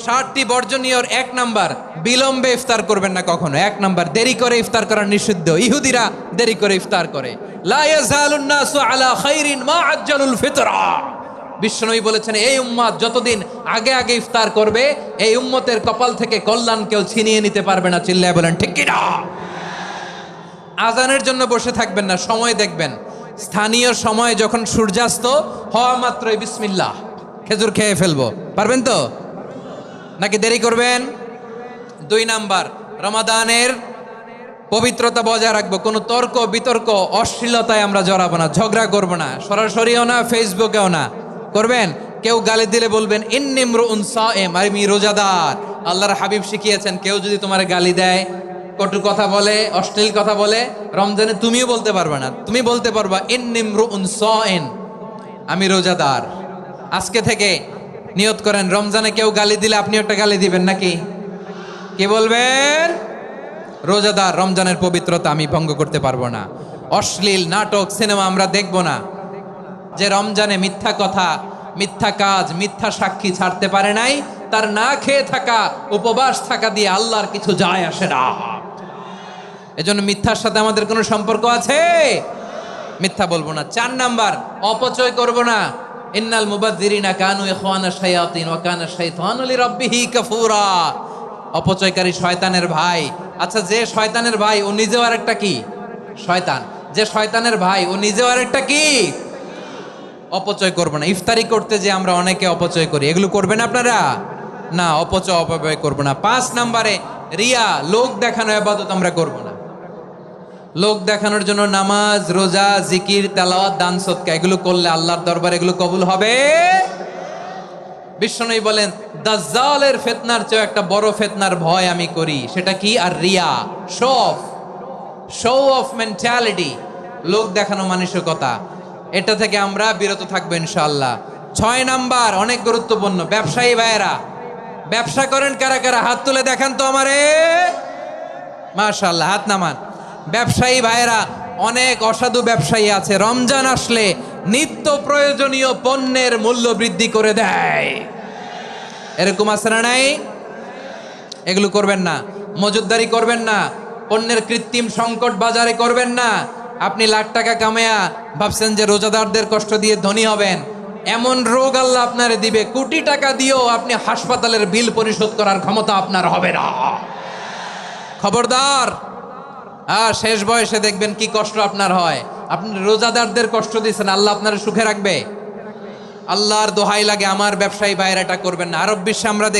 60টি বর্জনীয়র 1 number, বিলম্বে ইফতার করবেন না কখনো। 1 নাম্বার, দেরি করে ইফতার করা নিষিদ্ধ। ইহুদিরা দেরি করে ইফতার করে। লা ইয়াজালুন নাসু আলা খাইরিন মা আজ্জালুল ফিতরা। বিশ্বনবী বলেছেন, এই উম্মত যতদিন আগে আগে ইফতার করবে, এই উম্মতের কপাল থেকে কল্যাণ কেউ ছিনিয়ে নিতে পারবে না। চিল্লায় বলেন ঠিক কি না? আজানের জন্য বসে থাকবেন না, সময় দেখবেন। স্থানীয় সময় যখন সূর্যাস্ত হওয়া মাত্রই বিসমিল্লাহ, খেজুর খেয়ে ফেলবো। পারবেন তো নাকি দেরি করবেন? 2 নাম্বার, রমাদানের পবিত্রতা বজায় রাখবো। কোনো তর্ক বিতর্ক অশ্লীলতায় আমরা জড়াবো না, ঝগড়া করবো না, সরাসরিও না, ফেসবুকেও না। করবেন? কেউ গালি দিলে বলবেন ইন্নিমরুউন সায়েম, আমি রোজাদার। আল্লাহর হাবিব শিখিয়েছেন, কেউ যদি তোমার গালি দেয়, কটু কথা বলে, অশ্লীল কথা বলে, রমজানে তুমিও বলতে পারবে না। তুমি বলতে পারবা ইন্নিমরুউন সায়েম, আমি রোজাদার। আজকে থেকে নিয়ত করেন, রমজানে কেউ গালি দিলে আপনি একটা গালি দিবেন নাকি? কি বলবেন? রোজাদার, রমজানের পবিত্রতা আমি ভঙ্গ করতে পারবো না। অশ্লীল নাটক সিনেমা আমরা দেখব না। যে রমজানে মিথ্যা কথা, মিথ্যা কাজ, মিথ্যা সাক্ষী ছাড়তে পারে নাই, তার না খেয়ে থাকা, উপবাস থাকা দিয়ে আল্লাহর কিছু যায় আসে না। এজন্য মিথ্যার সাথে আমাদের কোনো সম্পর্ক আছে? মিথ্যা বলবো না। 4 নাম্বার, অপচয় করব না। ইন্নাল মুবাযযিরিনা কানু ইখওয়ানা শায়াতিন ওয়া কানা শাইতানু লিরাব্বিহি কাফুরা। অপচয়কারী শয়তানের ভাই। আচ্ছা, যে শয়তানের ভাই ও নিজেও আরেকটা কি? শয়তান। যে শয়তানের ভাই ও নিজেও আরেকটা কি? অপচয় করব না। ইফতারি করতে যে আমরা অনেকে অপচয় করি, এগুলো করবেন আপনারা না। অপব্যয় করব না। 5 নাম্বারে, রিয়া, লোক দেখানো ইবাদত আমরা করব না। লোক দেখানোর জন্য নামাজ, রোজা, জিকির, তেলাওয়াত, দান, সদকা এগুলো করলে আল্লাহর দরবারে এগুলো কবুল হবে। বিশ্বনবী বলেন, দাজ্জালের ফিতনার চেয়ে একটা বড় ফিতনার ভয় আমি করি। সেটা কি? আর রিয়া, শো অফ মেন্টালিটি, লোক দেখানো মানসিকতা। এটা থেকে আমরা বিরত থাকবো ইনশাআল্লাহ। 6 নাম্বার, অনেক গুরুত্বপূর্ণ। ব্যবসায়ী ভাইয়েরা, ব্যবসা করেন কারা কারা? হাত তুলে দেখান তো আমারে। মাশাআল্লাহ, হাত নামান। ব্যবসায়ী ভাইয়েরা, অনেক অসাধু ব্যবসায়ী আছে, রমজান আসলে নিত্য প্রয়োজনীয় পণ্যের মূল্য বৃদ্ধি করে দেয়। এরকম আছে না নাই? এগুলো করবেন না। মজুদদারি করবেন না। পণ্যের কৃত্রিম সংকট বাজারে করবেন না। আপনি লাখ টাকা কামায়া ভাবছেন যে রোজাদারদের কষ্ট দিয়ে ধনী হবেন। এমন রোগ আল্লাহ আপনারে দিবে, কোটি টাকা দিয়েও আপনি হাসপাতালের বিল পরিশোধ করার ক্ষমতা আপনার হবে না। খবরদার। শেষ বয়সে দেখবেন কি কষ্ট আপনার হয়। আপনি রোজাদারদের কষ্ট দিয়েছেন, আল্লাহ আপনার সুখে রাখবে? আল্লাহর দোহাই লাগে, আমার ব্যবসায়ী ভাইয়েরা এটা করবেন না। আরব বিশ্বে আমরা দেখি